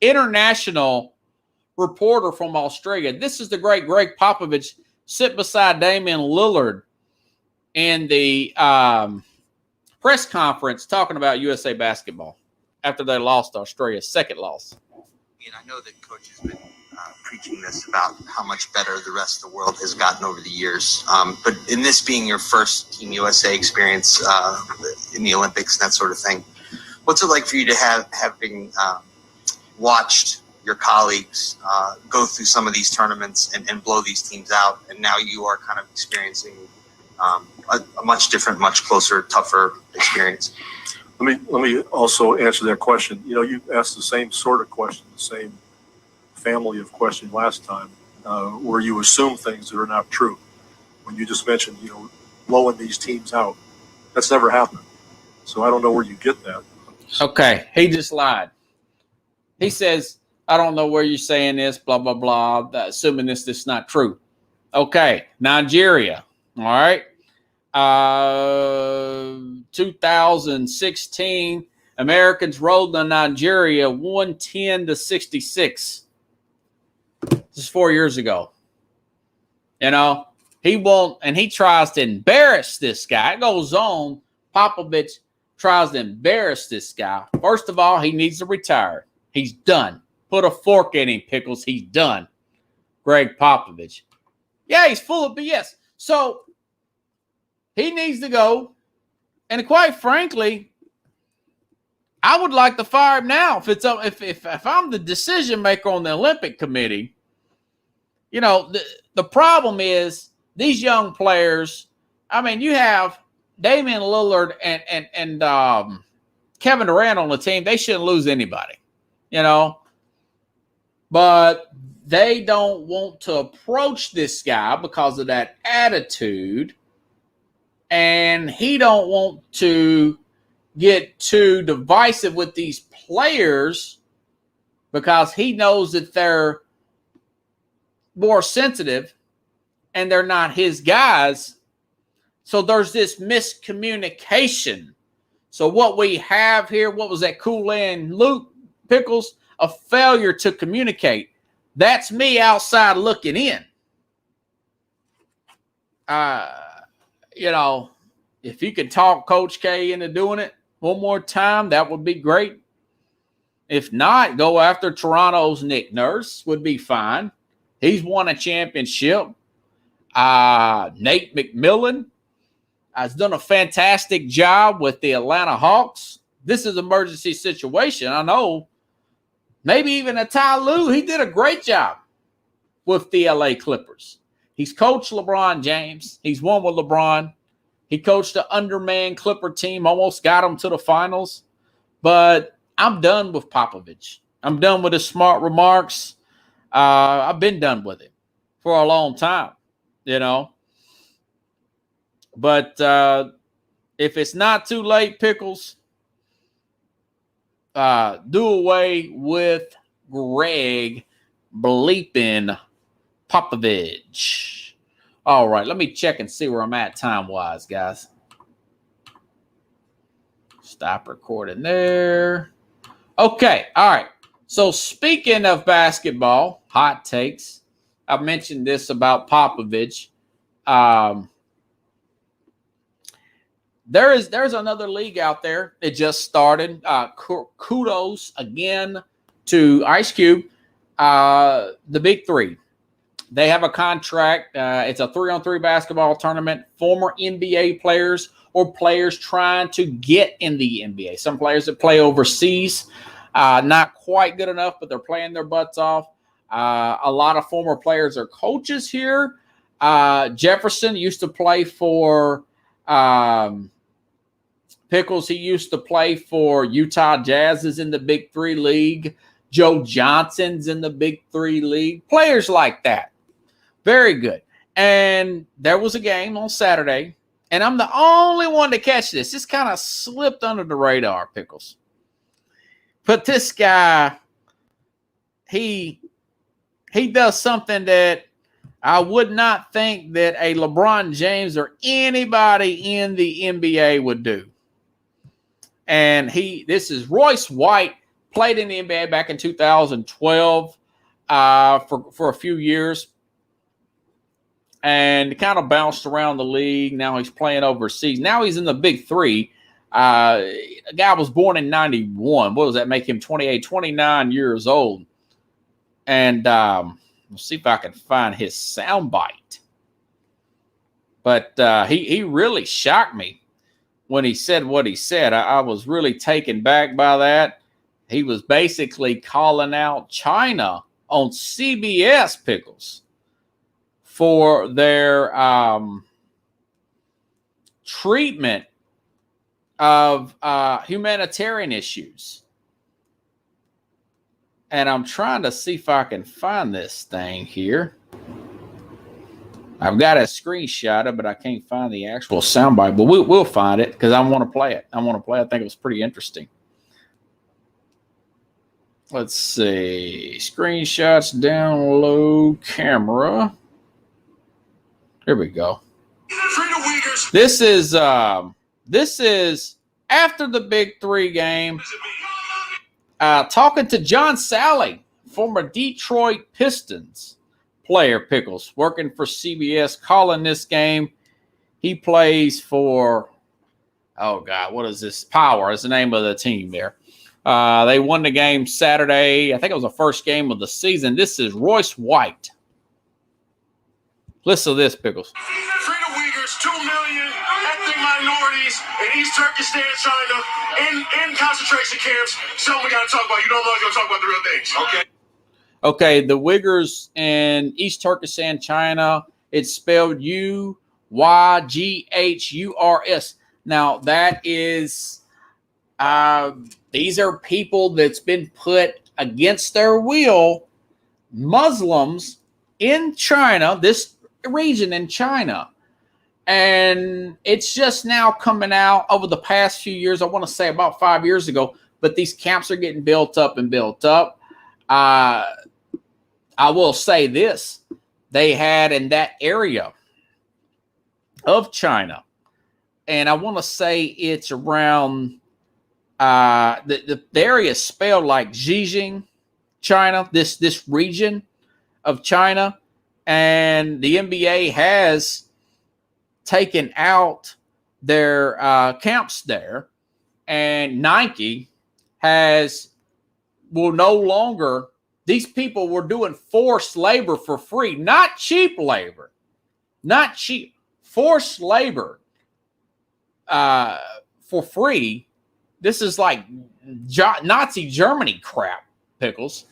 international reporter from Australia. This is the great Greg Popovich sit beside Damian Lillard in the press conference talking about USA basketball after they lost to Australia, second loss. And I know that Coach has been preaching this about how much better the rest of the world has gotten over the years. But in this being your first Team USA experience in the Olympics and that sort of thing, what's it like for you to having watched your colleagues go through some of these tournaments and blow these teams out, and now you are kind of experiencing a much different, much closer, tougher experience? Let me also answer that question. You know, you asked the same sort of question, the same family of question last time, where you assume things that are not true. When you just mentioned, blowing these teams out, that's never happened. So I don't know where you get that. Okay, he just lied. He says, I don't know where you're saying this, blah, blah, blah, assuming this is not true. Okay, Nigeria, all right. 2016, Americans rolled on Nigeria 110-66. This is 4 years ago. He won't, and he tries to embarrass this guy. It goes on. Popovich tries to embarrass this guy. First of all, he needs to retire. He's done. Put a fork in him, Pickles. He's done. Greg Popovich. Yeah, he's full of BS. So he needs to go. And quite frankly, I would like to fire him now. If I'm the decision maker on the Olympic Committee, the problem is these young players. I mean, you have Damian Lillard and Kevin Durant on the team. They shouldn't lose anybody. but they don't want to approach this guy because of that attitude, and he don't want to get too divisive with these players because he knows that they're more sensitive and they're not his guys. So there's this miscommunication. So what we have here, what was that Kool-Aid Luke Pickles? A failure to communicate. That's me outside looking in. You know, if you could talk Coach K into doing it one more time, that would be great. If not, go after Toronto's Nick Nurse would be fine. He's won a championship. Nate McMillan has done a fantastic job with the Atlanta Hawks. This is an emergency situation. I know. Maybe even a Ty Lue. He did a great job with the LA Clippers. He's coached LeBron James. He's won with LeBron. He coached the undermanned Clipper team, almost got them to the finals. But I'm done with Popovich. I'm done with his smart remarks. I've been done with it for a long time, you know. But if it's not too late, Pickles, do away with Greg bleeping Popovich. All right, let me check and see where I'm at time-wise, guys. Stop recording there. Okay, all right. So speaking of basketball, hot takes. I've mentioned this about Popovich. There's another league out there. It just started. Kudos again to Ice Cube, the Big Three. They have a contract. It's a 3-on-3 basketball tournament. Former NBA players or players trying to get in the NBA. Some players that play overseas, not quite good enough, but they're playing their butts off. A lot of former players are coaches here. Jefferson used to play for Pickles. He used to play for Utah Jazz's in the Big Three League. Joe Johnson's in the Big Three League. Players like that. Very good. And there was a game on Saturday, and I'm the only one to catch this. This kind of slipped under the radar, Pickles. But this guy, he does something that I would not think that a LeBron James or anybody in the NBA would do. And this is Royce White, played in the NBA back in 2012 for a few years. And kind of bounced around the league. Now he's playing overseas. Now he's in the Big Three. A guy was born in 91. What does that make him? 29 years old. And let's see if I can find his soundbite. But he really shocked me when he said what he said. I was really taken back by that. He was basically calling out China on CBS, Pickles, for their treatment of humanitarian issues. And I'm trying to see if I can find this thing here. I've got a screenshot of it, but I can't find the actual soundbite. But we'll find it because I want to play it. I think it was pretty interesting. Let's see. Screenshots, download, camera. Here we go. This is after the Big Three game. Talking to John Sally, former Detroit Pistons player, Pickles, working for CBS, calling this game. He plays for, oh God, what is this? Power is the name of the team there. They won the game Saturday. I think it was the first game of the season. This is Royce White. Listen to this, Pickles. Free the Uyghurs, 2 million ethnic minorities in East Turkestan, China, in concentration camps. So we got to talk about. You don't know you're going to talk about the real things. Okay. Okay, the Uyghurs in East Turkestan, China. It's spelled Uyghurs. Now, that is, these are people that's been put against their will Muslims in China, this region in China. And it's just now coming out over the past few years. I want to say about 5 years ago, but these camps are getting built up and built up. I will say this. They had in that area of China, and I want to say it's around the area is spelled like Xinjiang, China, this region of China, and the NBA has taken out their camps there, and Nike will no longer. These people were doing forced labor for free, not cheap labor, not cheap, forced labor for free. This is like Nazi Germany crap, Pickles.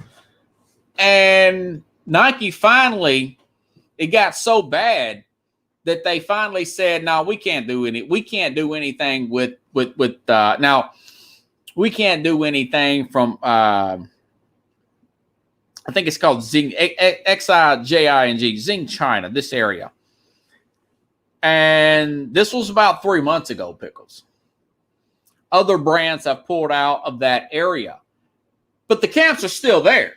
And Nike finally, it got so bad that they finally said, "No, we can't do anything with now. We can't do anything from." I think it's called Xing, Xijing, Xing, China, this area. And this was about 3 months ago, Pickles. Other brands have pulled out of that area. But the camps are still there.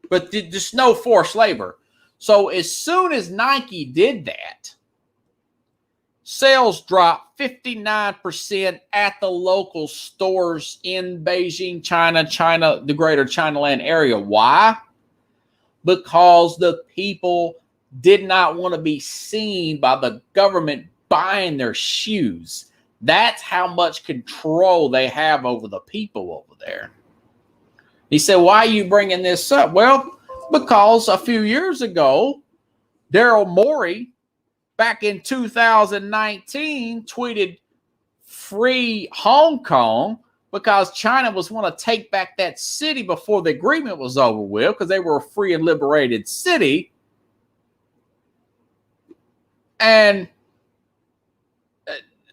But there's no forced labor. So as soon as Nike did that, sales dropped 59% at the local stores in Beijing, China, the greater Chinaland area. Why? Because the people did not want to be seen by the government buying their shoes. That's how much control they have over the people over there. He said, "Why are you bringing this up?" Well, because a few years ago, Daryl Morey, back in 2019, tweeted "Free Hong Kong," because China was want to take back that city before the agreement was over with, because they were a free and liberated city. And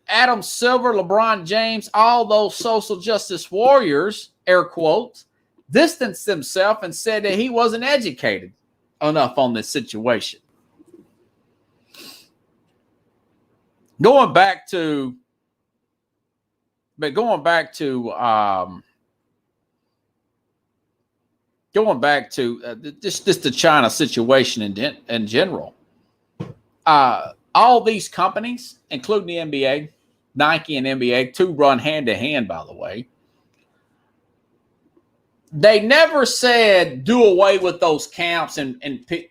Adam Silver, LeBron James, all those social justice warriors, air quotes, distanced himself and said that he wasn't educated enough on this situation. Going back to just the China situation in general. All these companies, including the NBA, Nike and NBA, two run hand to hand, by the way. They never said do away with those camps and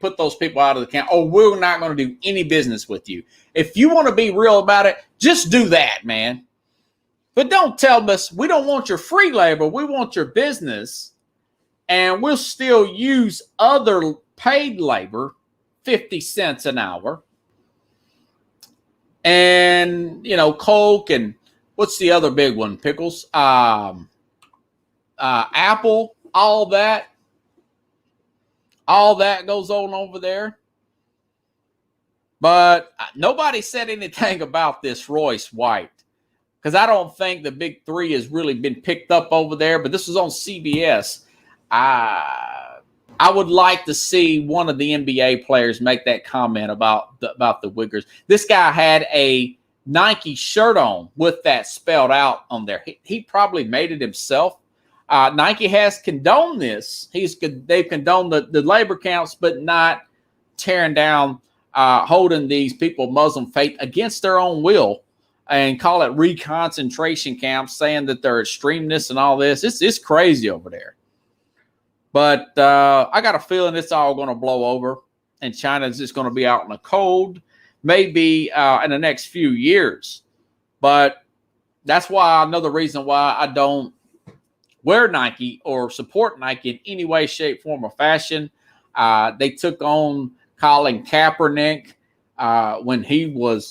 put those people out of the camp. Oh, we're not going to do any business with you. If you want to be real about it, just do that, man. But don't tell us we don't want your free labor. We want your business. And we'll still use other paid labor, 50 cents an hour. And, Coke and what's the other big one? Pickles. Apple, all that goes on over there. But nobody said anything about this Royce White, because I don't think the big three has really been picked up over there. But this was on CBS. I would like to see one of the NBA players make that comment about the Uyghurs. This guy had a Nike shirt on with that spelled out on there. He probably made it himself. Nike has condoned this. They've condoned the labor camps, but not tearing down, holding these people Muslim faith against their own will, and call it reconcentration camps, saying that they're extremists and all this. It's crazy over there. But I got a feeling it's all going to blow over, and China's just going to be out in the cold, maybe in the next few years. But that's why another reason why I don't wear Nike or support Nike in any way, shape, form, or fashion. They took on Colin Kaepernick when he wore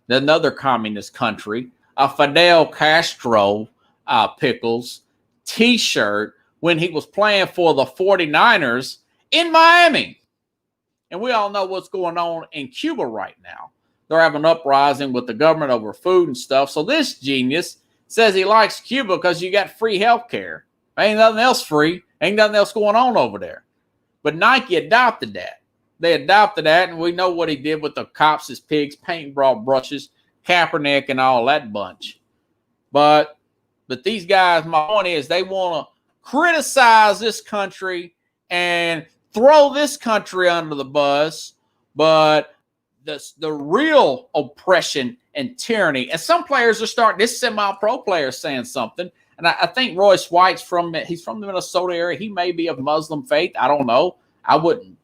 another communist country, a Fidel Castro Pickles T-shirt when he was playing for the 49ers in Miami. And we all know what's going on in Cuba right now. They're having an uprising with the government over food and stuff. So this genius says he likes Cuba because you got free health care. Ain't nothing else free. Ain't nothing else going on over there. But Nike adopted that. They adopted that, and we know what he did with the cops as pigs, paintball brushes, Kaepernick, and all that bunch. But these guys, my point is, they want to criticize this country and throw this country under the bus. But the real oppression and tyranny, and some players are starting, this semi-pro player saying something, and I think Royce White's he's from the Minnesota area. He may be of Muslim faith. I don't know. I wouldn't,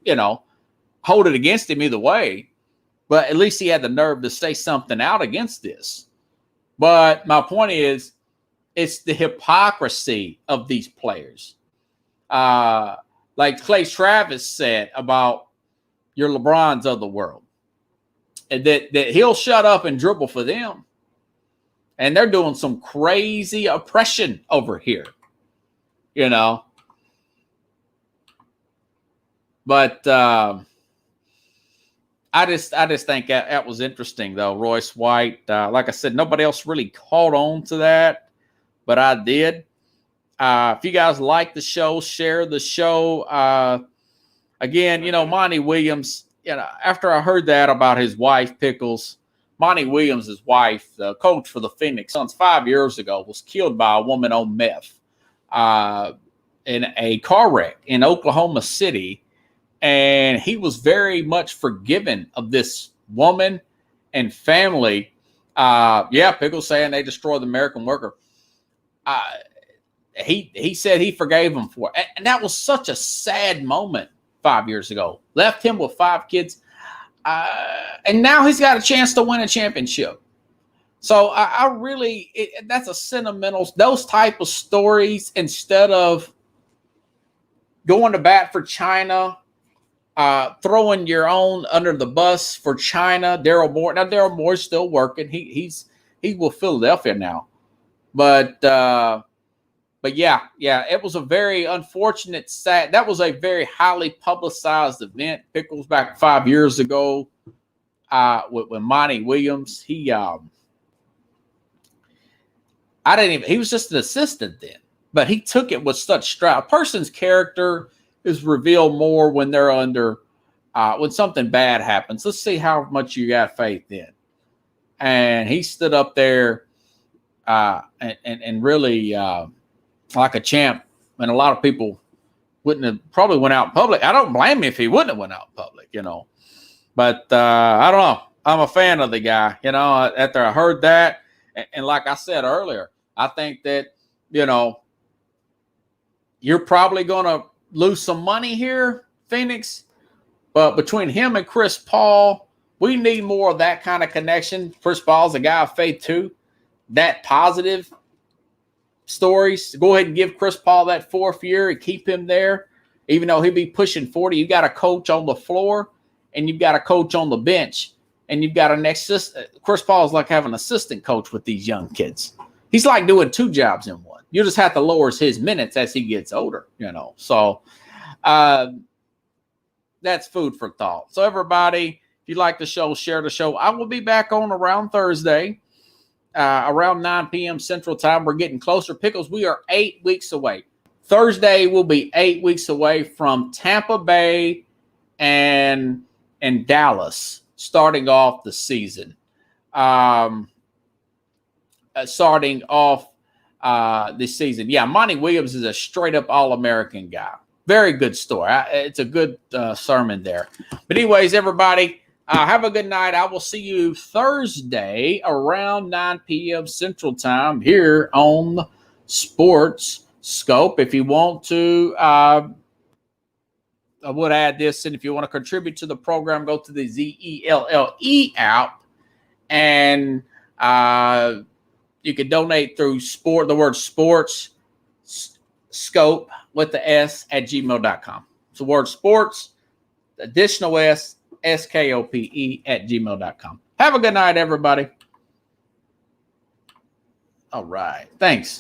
hold it against him either way. But at least he had the nerve to say something out against this. But my point is, it's the hypocrisy of these players. Like Clay Travis said about your LeBrons of the world. And that he'll shut up and dribble for them. And they're doing some crazy oppression over here. But I just think that was interesting, though. Royce White, like I said, nobody else really caught on to that, but I did. If you guys like the show, share the show. Again, Monty Williams, after I heard that about his wife, Pickles, Monty Williams' wife, the coach for the Phoenix Suns 5 years ago, was killed by a woman on meth in a car wreck in Oklahoma City. And he was very much forgiving of this woman and family. Pickles saying they destroyed the American worker. He said he forgave him for it. And that was such a sad moment 5 years ago. Left him with 5 kids. And now he's got a chance to win a championship. So I really, that's a sentimental, those type of stories, instead of going to bat for China, throwing your own under the bus for China, Daryl Moore. Now Daryl Moore's still working. He's with Philadelphia now. But yeah, it was a very unfortunate, sad. That was a very highly publicized event. Pickles back 5 years ago with Monty Williams. He was just an assistant then, but he took it with such stride. A person's character is revealed more when they're under, when something bad happens. Let's see how much you got faith in. And he stood up there and really like a champ. And a lot of people wouldn't have probably went out in public. I don't blame him if he wouldn't have went out in public, But I don't know. I'm a fan of the guy, after I heard that. And like I said earlier, I think that, you're probably going to lose some money here, Phoenix. But between him and Chris Paul, we need more of that kind of connection. Chris Paul's a guy of faith too. That positive stories. Go ahead and give Chris Paul that 4th year and keep him there. Even though he'll be pushing 40, you got a coach on the floor and you've got a coach on the bench. And you've got an assistant. Chris Paul is like having an assistant coach with these young kids. He's like doing 2 jobs in one. You just have to lower his minutes as he gets older, So that's food for thought. So everybody, if you like the show, share the show. I will be back on around Thursday, around 9 p.m. Central Time. We're getting closer. Pickles, we are 8 weeks away. Thursday will be 8 weeks away from Tampa Bay and Dallas, starting off the season. This season. Yeah, Monty Williams is a straight-up All-American guy. Very good story. It's a good sermon there. But anyways, everybody, have a good night. I will see you Thursday around 9 p.m. Central Time here on Sports Scope. If you want to, I would add this, and if you want to contribute to the program, go to the ZELLE app, and you can donate through the word sports scope with the S at gmail.com. So word sports, additional S, SKOPE at gmail.com. Have a good night, everybody. All right. Thanks.